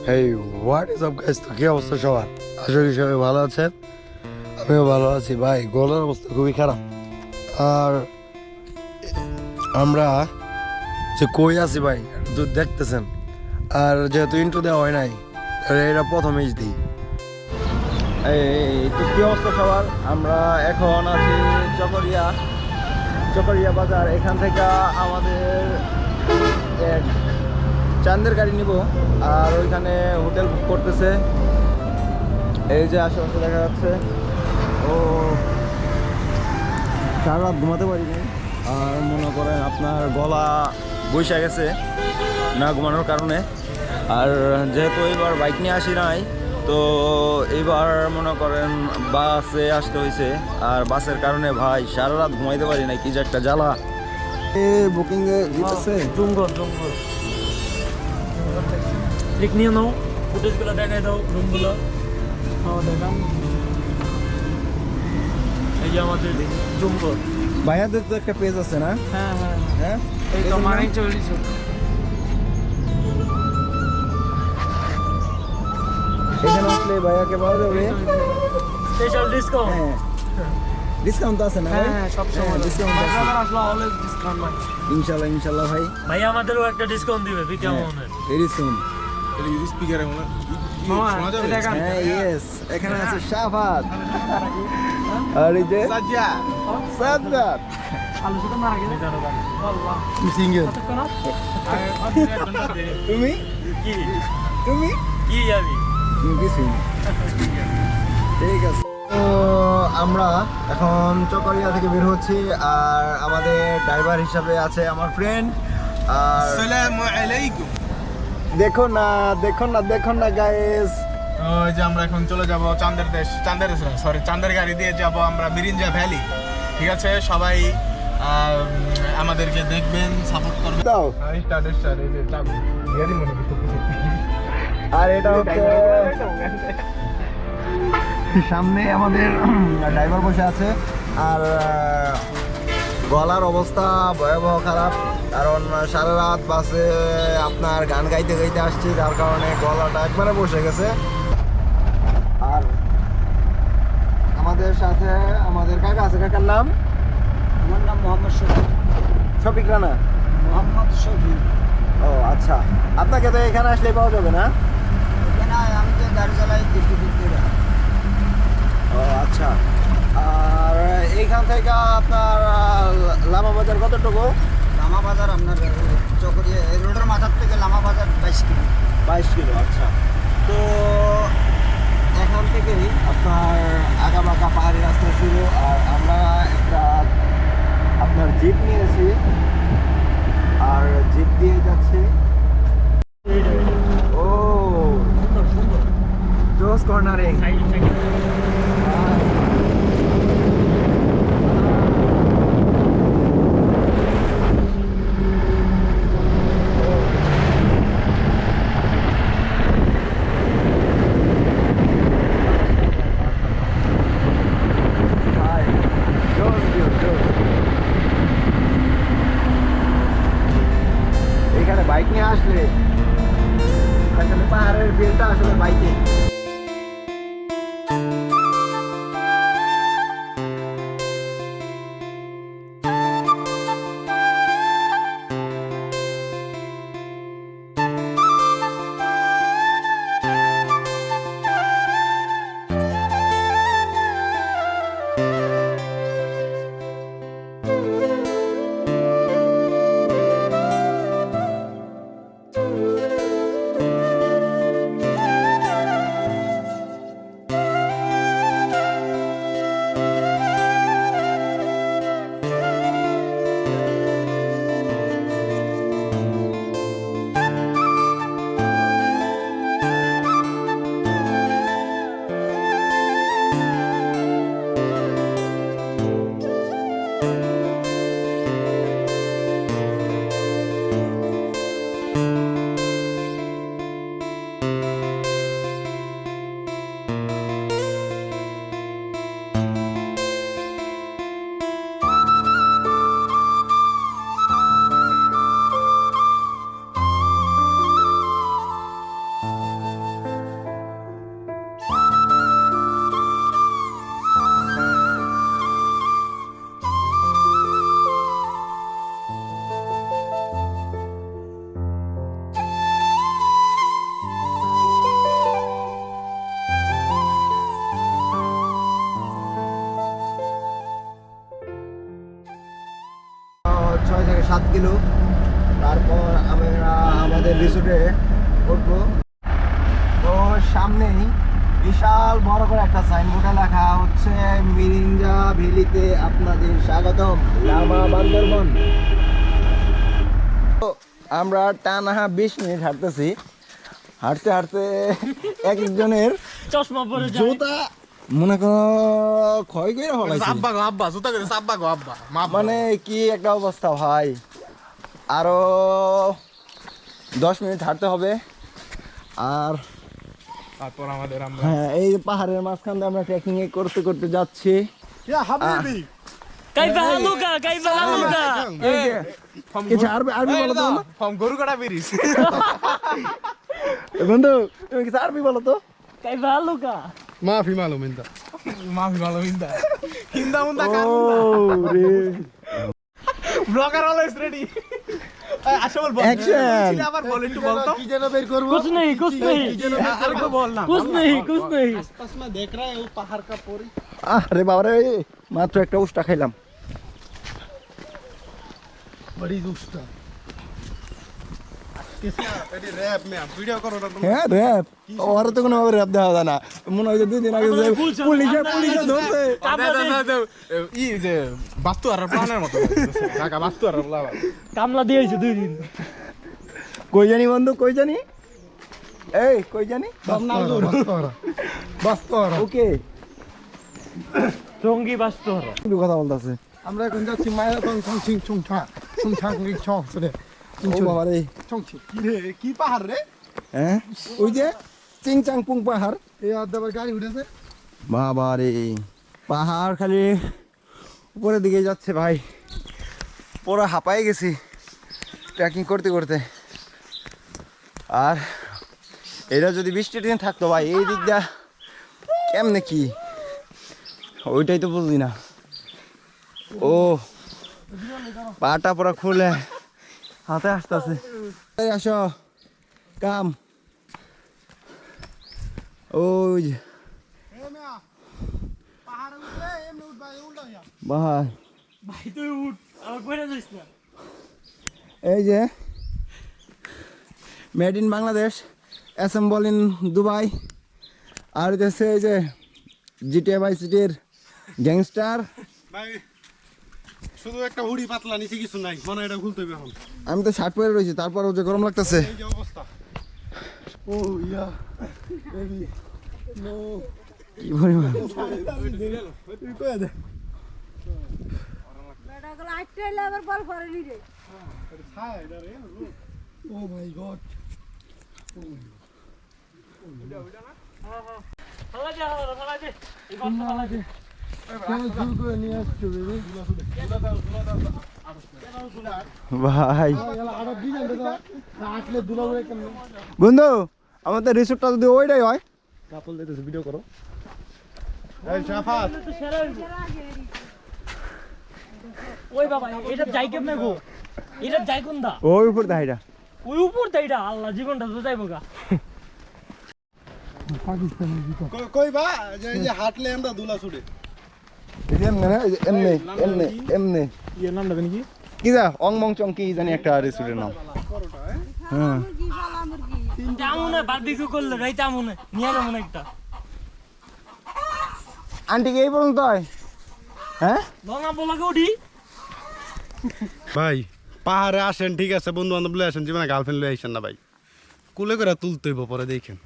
Hey what is up guys, তো কি অবস্থা সবার? আশা করি সবাই ভালো আছেন, আমিও ভালো আছি। ভাই গলার অবস্থা খুবই খারাপ। আর আমরা যে কই আছি ভাই তো দেখতেছেন, আর যেহেতু ইন্ট্রো দেওয়া হয় নাই এটা প্রথম এইচ দিই। এই তো কি অবস্থা সবার? আমরা এখন আছি চকরিয়া বাজার। এখান থেকে আমাদের এক চাঁদের গাড়ি নিব, আর ওইখানে হোটেল বুক করতেছে। এই যে আশেপাশে দেখা যাচ্ছে। ও সারা রাত ঘুমাতে পারিনি, আর মনে করেন আপনার গলা বৈশা গেছে না ঘুমানোর কারণে। আর যেহেতু এবার বাইক নিয়ে আসি নাই, তো এইবার মনে করেন বাসে আসতে হয়েছে। আর বাসের কারণে ভাই সারা রাত ঘুমাইতে পারি নাই, কি যে একটা জ্বালা। বুকিং এ দিতেছে জঙ্গল ক্লিক নিয়ে নাও, ফুটেজগুলো দেখাই দাও, রুমগুলো দেখান। এই যে আমাদের জঙ্গল। ভাইয়াদের তো একটা পেজ আছে না? হ্যাঁ হ্যাঁ হ্যাঁ, এই তো মানিক চল্লিশ। এখানে আসলে ভাইয়াকে পাওয়া যাবে স্পেশাল ডিসকাউন্ট। হ্যাঁ, ডিসকাউন্ট তো আছে না ভাই? হ্যাঁ সব সময় ডিসকাউন্ট আছে আসলে অলওয়েজ ডিসকাউন্ট ভাই। ইনশাআল্লাহ ভাই। ভাই আমাদেরও একটা ডিসকাউন্ট দিবে বিকে মনে। Very soon. স্পিকারে শোনা যাবে? হ্যাঁ ইয়েস, এখানে আছে শাহাদ আর এই যে সাজ্জাদ। আলোচনা মারা গেছে আল্লাহ। সিঙ্গেল কতক্ষণ তুমি কি তুমি কি যাবি? কিছুই না। ঠিক আছে, তো আমরা এখন চকরিয়া থেকে বের হচ্ছি, আর আমাদের ড্রাইভার হিসাবে আছে আমার ফ্রেন্ড। আর আসসালামু আলাইকুম। দেখো না গাইস, ওই যে আমরা এখন চলে যাব চাঁদের গাড়ি দিয়ে যাব আমরা মিরিঞ্জা ভ্যালি। ঠিক আছে, সবাই আমাদেরকে দেখবেন, সাপোর্ট করবেন। দাও। স্টার্ট এই যে চাবি গাড়ি মনে আর এটা হচ্ছে সামনে আমাদের ড্রাইভার বসে আছে। আর গলার অবস্থা ভয়াবহ খারাপ, কারণ সারা রাত বাসে আপনার গান গাইতে আসছি, যার কারণে গলাটা একবারে বসে গেছে। আর আমাদের সাথে আমাদের কাকা আছে। কাকার নাম? আমার নাম মোহাম্মদ শফিক। শফিক রানা। মোহাম্মদ শফিক। ও আচ্ছা, আপনাকে তো এখানে আসলে পাওয়া যাবে না? এখানে আমি তো গাড়ি চালাই দিল্লি। ও আচ্ছা, আর এইখান থেকে আপনার লামা বাজার কতটুকু? লামা বাজার আপনার চকরিয়া এই রোডের মাথার থেকে লামা বাজার 22 কিলো। 22 কিলো। আচ্ছা, তো এখান থেকেই আপনার আঁকাবাঁকা পাহাড়ি রাস্তা ছিল, আর আমরা একটা আপনার জিপ নিয়েছি, আর জিপ দিয়ে যাচ্ছি। ও জোস কর্নারিং। এখানে বাইক নিয়ে আসলে আসলে পাহাড়ের ফিলটা আসলে বাইকে। 7 কিলো। তারপর আমরা আমাদের রিসোর্টে উঠবো। তো সামনেই বিশাল বড় করে একটা সাইনবোর্ডে লেখা হচ্ছে মিরিঞ্জা ভ্যালিতে আপনাদের স্বাগতম, লামা বান্দরবন। তো আমরা টানা 20 মিনিট হাঁটতেছি। হাঁটতে হাঁটতে এক একজনের চশমা পরে যায়। জুতা মনে করো ক্ষয় করে ফেলাইছে। আব্বা জুতা করে আব্বা মানে কি একটা অবস্থা ভাই। আরো 10 মিনিট হাঁটতে হবে। আর তারপর আমাদের আমরা হ্যাঁ, এই যে পাহাড়ের মাঝখান দিয়ে আমরা ট্রেকিং করতে করতে যাচ্ছি। কাইফা হালুকা, কাইফা হালুকা। এই যে কিছু আরবি বলো তো ফর্ম গরু কাটা বেরিস বন্ধু, তুমি কিছু আরবি বলো তো। কাইফা হালুকা। মাফি ভালো মিন্দা Hinda Munda blogger always ready. আচ্ছা বল Action! আবার বল একটু বল তো কি যেন বের করবো कुछ नहीं আরেকটু বল না कुछ नहीं आसपास में देख रहा है वो पहाड़ का पूरी আরে বাবা রে, মাত্র একটা উষ্টা খাইলাম। বড়ি দুষ্টা এডি র‍্যাপ মে ভিডিও করো না তুমি হ্যাঁ র্যাপ, ওর তো কোনো র্যাপ দেখা যায় না। মনে হয় যে 2 দিন আগে যে পুলিশে ধরছে। ই যে বাস্তু আর প্ল্যানের মতো কাকা বাস্তু আর বলা কামলা দিয়েছে 2 দিন। কই জানি বন্ধু, কই জানি, এই কই জানি বাস্তরা ওকে টঙ্গি বাস্তর। কি কথা বলতাছে। আমরা এখন যাচ্ছি মায়াতং সংচিং চংছা চং চলে ও বাবা রে, চংছি কি রে কি পাহাড় রে হ্যাঁ ওই যে চিংচাং পুং পাহাড়। এই আদাবার গাড়ি উঠেছে বাবা রে, পাহাড় খালি উপরের দিকে যাচ্ছে ভাই। পুরো হাঁপাই গেছি ট্রেকিং করতে করতে। আর এটা যদি বৃষ্টির দিন থাকতো ভাই, এই দিকটা কেমনে কি ওইটাই তো বুঝলি না। ও পাটা পুরো খুলে হাতে আসতেছে। আসো কাম, ওই যে পাহাড়ে উঠলে এমনি উঠবা উল্টা হইয়া ভাই, ভাই তুই উঠ, আমার কইরা যাইস না। এই যে made in Bangladesh, assemble in Dubai. আর হচ্ছে এই যে জিটিএ বাই সিটির গ্যাংস্টার। ভাই শুধু একটা হুড়ি পাতলা নিচে কিছু নাই, মনে এটা খুলতে হবে এখন। আমি তো শার্ট পরে রয়েছি, তারপরও যে গরম লাগতেছে। এই যে অবস্থা ও ইয়া বেবি নো কি পরিমাণ তুই কই দে বেটাগুলো আটটা এলে আবার বল করেনি রে। ছায় এটা রে ও মাই গড ফালা দে, ফালা দে। এই কথা ফালা দে। কেন শুরু করে নিয়ে আসছো বেবি ভাই আবার ডিজাইন দাও আসলে দুলা বলে কেন বন্ধু, আমাদের রিসোর্টটা যদি ওইটাই হয়। কাপল দিতেছে ভিডিও করো এই শাফাত তো সেরা হইবো। ওই বাবা, এটা যাই কেমনে গো? এটা যাই কোনটা? ওই উপর দাইটা ওই উপর তাইটা আল্লাহ জীবনটা তো যাইবো গা। পাকিস্তানি ভিডিও কই বা যে হাঁটলে আমরা দুলা ছুটে এমনি না, এমনি এমনি এমনি এর নামটা জানি কি কি যা অং মং চং কি জানি একটা রেস্টুরেন্ট নাম। হ্যাঁ মুরগি ফালা মুরগি আমুনে বারবিকিউ করলে রাইতে আমুনে নিয়ে যাবো না একটা। আন্টি কি এই পর্যন্ত হয়? হ্যাঁ লঙ্গা বলাকে উঠি। ভাই পাহাড়ে আসেন ঠিক আছে, বন্ধু বান্ধব লয়ে আসেন, জীবনে গার্লফ্রেন্ড লয়ে আসেন না ভাই, কুলে করে তুলতে হইব পরে দেখেন।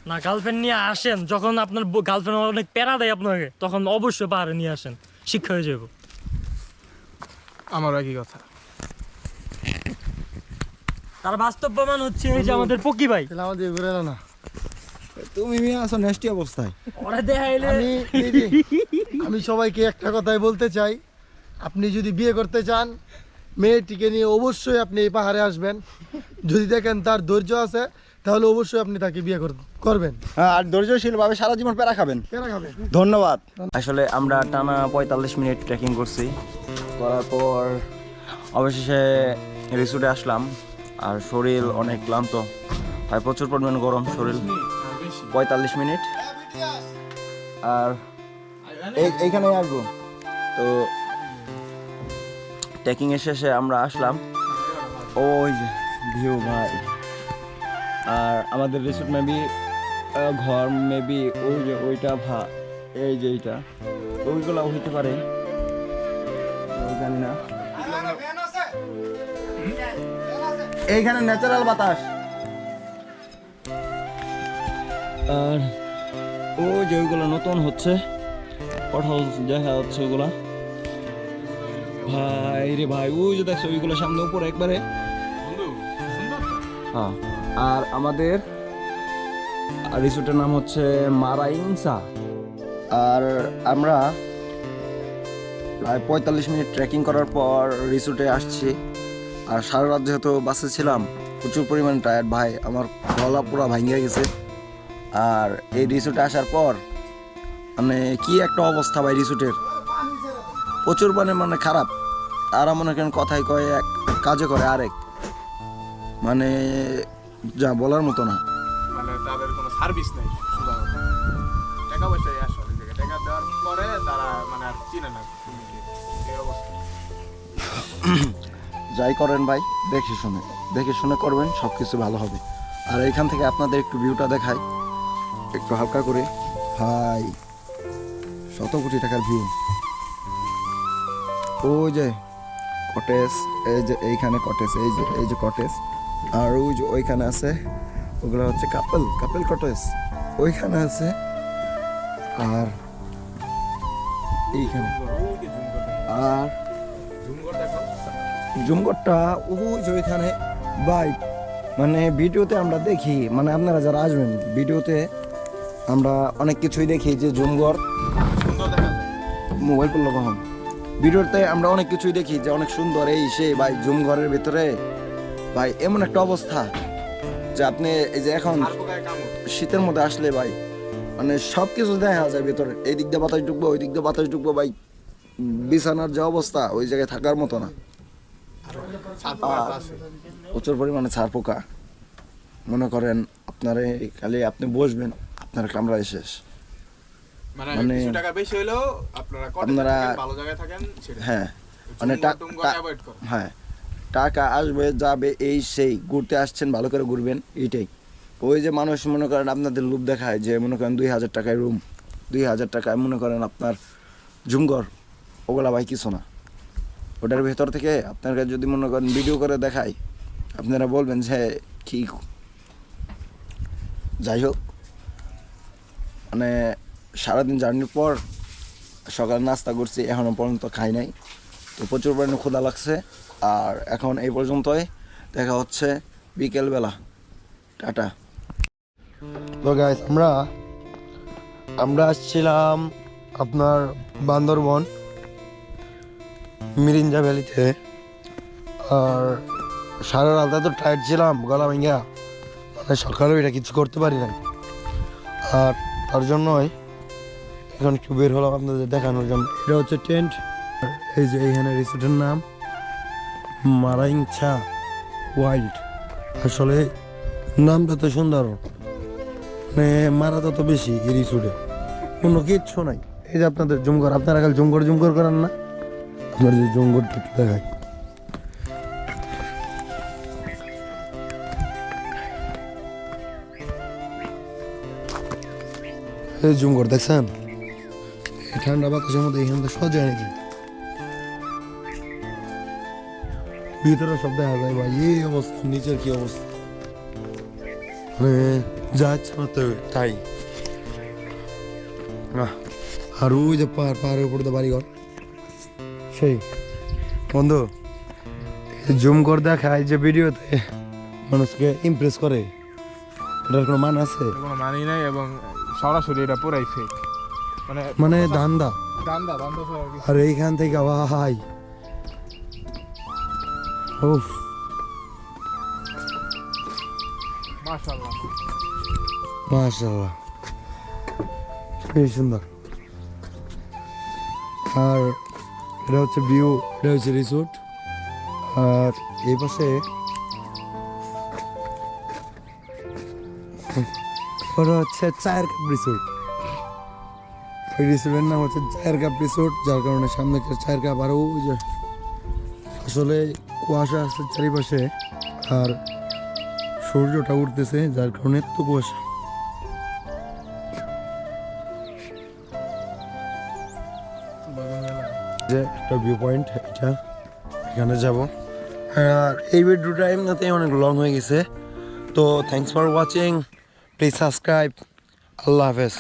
না, গার্লফ্রেন্ড নিয়ে আসেন, যখন আপনার গার্লফ্রেন্ড অনেক প্যারা দেয় আপনাকে, তখন অবশ্যই পাহাড়ে নিয়ে আসেন, শিক্ষা হয়ে যাবো। আমার একই কথা। তার বাস্তব প্রমাণ হচ্ছে এই যে আমাদের পকি ভাই। তাহলে আমাদের ঘুরে না তুমি মেয়ে আছো নেস্টি অবস্থায়। ওরা দেখাইলে আমি আমি সবাইকে একটা কথাই বলতে চাই, আপনি যদি বিয়ে করতে চান মেয়েটিকে নিয়ে অবশ্যই আপনি এই পাহাড়ে আসবেন। যদি দেখেন তার ধৈর্য আছে তাহলে অবশ্যই আপনি তাকে বিয়ে করবেন। হ্যাঁ, আর ধৈর্যশীল ভাবে সারা জীবন প্যারা খাবেন। কেনা খাবেন। ধন্যবাদ। আসলে আমরা টানা 45 মিনিট ট্রেকিং করছি, করার পর অবশেষে রিসোর্টে আসলাম। আর শরীর অনেক ক্লান্ত, আর প্রচুর পরিমাণ গরম শরীর। 45 মিনিট আর এইখানেই আসবো। তো ট্রেকিংয়ের শেষে আমরা আসলাম ওই যে ভিউ ভাই। আর আমাদের রিসোর্ট মেবি ঘর মেবি ওই যে ওইটা এই যে এইটা ওইগুলো হইতে পারে, জানি না। এইখানে ন্যাচারাল বাতাস। আর ওই যে ওইগুলো নতুন হচ্ছে, পটল দেখা যাচ্ছে ওগুলা। ভাই রে ভাই, ওই যে দেখছো ওইগুলো সামনে উপরে একবারে। হ্যাঁ, আর আমাদের রিসোর্টের নাম হচ্ছে মারাইংসা। আর আমরা প্রায় 45 মিনিট ট্রেকিং করার পর রিসোর্টে আসছি। আর সারা রাত যেহেতু বাসে ছিলাম, প্রচুর পরিমাণ টায়ার্ড ভাই, আমার গলা পুরো ভাঙিয়ে গেছে। আর এই রিসোর্টে আসার পর মানে কি একটা অবস্থা ভাই রিসোর্টের, প্রচুর মানে খারাপ। তারা মনে করেন কথাই কয় এক, কাজে করে আরেক, মানে যা বলার মতো না। মানে তাদের কোনো সার্ভিস নেই, শুধু টাকা পয়সাই আসে ওই জায়গায়, টাকা দেওয়ার পরে তারা মানে আর চিনে না তুমি কি, এই অবস্থা। যাই করেন ভাই দেখে শুনে করবেন, সব কিছু ভালো হবে। আর এখান থেকে আপনাদের একটু ভিউটা দেখাই একটু হালকা করে। ভাই শত কোটি টাকার ভিউ। ওই যে কটেজ, এই যে এইখানে কটেজ, এই যে কটেজ। আর ওই যে ওইখানে আছে, ওগুলো হচ্ছে কাপল কটেজ ওইখানে আছে। আর এইখানে আর জুমগড়টা ওই যে ওইখানে ভাই, মানে ভিডিওতে আমরা দেখি, মানে আপনারা যারা আসবেন ভিডিওতে আমরা অনেক কিছুই দেখি যে জুমগড় সুন্দর দেখা যায়। মোবাইল করলো কখন, ভিডিওতে আমরা অনেক কিছুই দেখি যে অনেক সুন্দর এই সেই। ভাই জুমগড়ের ভিতরে ভাই এমন একটা অবস্থা যে আপনি এই যে এখন আর পোকায় কামড়। শীতের মধ্যে আসলে ভাই মানে সব কিছু দেখা যায় ভিতরে, এই দিক দিয়ে বাতাস ঢুকবো ওই দিক দিয়ে বাতাস ঢুকবো ভাই। বিছানার যে অবস্থা ওই জায়গায় থাকার মতো না, সাত পোকা তো আছে। প্রচুর পরিমাণে ছাড় পোকা। মনে করেন আপনারে খালি আপনি বসবেন, আপনার কামড়ায় শেষ। মানে মানে- কিছু টাকা বেশি হলেও আপনারা আপনারা- ভালো জায়গায় থাকেন সেটা। হ্যাঁ মানে অ্যাভয়েড করুন। হ্যাঁ, টাকা আসবে যাবে এই সেই, ঘুরতে আসছেন ভালো করে ঘুরবেন এইটাই। ওই যে মানুষ মনে করেন আপনাদের লোভ দেখায় যে মনে করেন 2000 টাকায় রুম, 2000 টাকায় মনে করেন আপনার জুমঘর, ওগুলা ভাই কিছু না। ওটার ভেতর থেকে আপনারা যদি মনে করেন ভিডিও করে দেখায়, আপনারা বলবেন যে কি। যাই হোক, মানে সারাদিন জার্নির পর সকালে নাস্তা করছি, এখনও পর্যন্ত খাই নাই, তো প্রচুর পরিমাণে ক্ষুধা লাগছে। আর এখন এই পর্যন্তই, দেখা হচ্ছে বিকেলবেলা, টাটা। তো গাইস আমরা আসছিলাম আপনার বান্দরবন মিরিঞ্জা ভ্যালিতে। আর সারা রাত তো টায়ার্ড ছিলাম, গলা ভেঙা, মানে সকালেও এটা কিছু করতে পারি না। আর তার জন্যই এখন একটু বের হলাম আপনাদের দেখানোর জন্য। এটা হচ্ছে টেন্ট। এই যে এইখানে রিসোর্টের নাম মারাইংসা ওয়াইল্ড। আসলে নামটা তো সুন্দর, মানে মারা তত বেশি এই রিসোর্টে, কোনো কিচ্ছু নাই। এই যে আপনাদের জুমঘর, আপনারা খালি জুমঘর করেন না, আপনার যে জুমঘরটা একটু দেখাই। এই জুমঘর দেখছেন, এই ঠান্ডা বাতাসের মধ্যে এখান থেকে সহজ হয় নাকি, ভিতরে সব দেখা যায় ভাই। এই অবস্থা, নিচের কি অবস্থা, মানে যা ইচ্ছা মতো তাই। আর ওই যে পাহাড়ের উপরে তো বাড়িঘর সেই। বন্ধু জুম করে দেখায় যে ভিডিওতে মানুষকে ইমপ্রেস করে, এটার কোনো মান আছে? কোনো মানি নাই, এবং সরাসরি এটা পুরাই ফেক, মানে ধান্দা। দান্দা ছাড়া কিছু। আর এইখান থেকে ভাই উফ, মাশাআল্লাহ মাশাআল্লাহ, খুবই সুন্দর। আর এটা হচ্ছে ভিউ, এটা হচ্ছে রিসোর্ট। আর এই পাশে ওটা হচ্ছে চায়ের কাপ রিসোর্ট। ওই রিসোর্টের নাম হচ্ছে চায়ের কাপ রিসোর্ট, যার কারণে সামনে একটা চায়ের কাপ। আর ওই যে আসলে কুয়াশা আছে চারিপাশে আর সূর্যটা উঠতেছে যার কারণে এত কুয়াশা। যে একটা ভিউ পয়েন্ট, এটা এখানে যাব। আর এই ভিডিওটা এমনিতেই অনেক লং হয়ে গেছে, তো thanks for watching, please subscribe, আল্লাহ হাফেজ।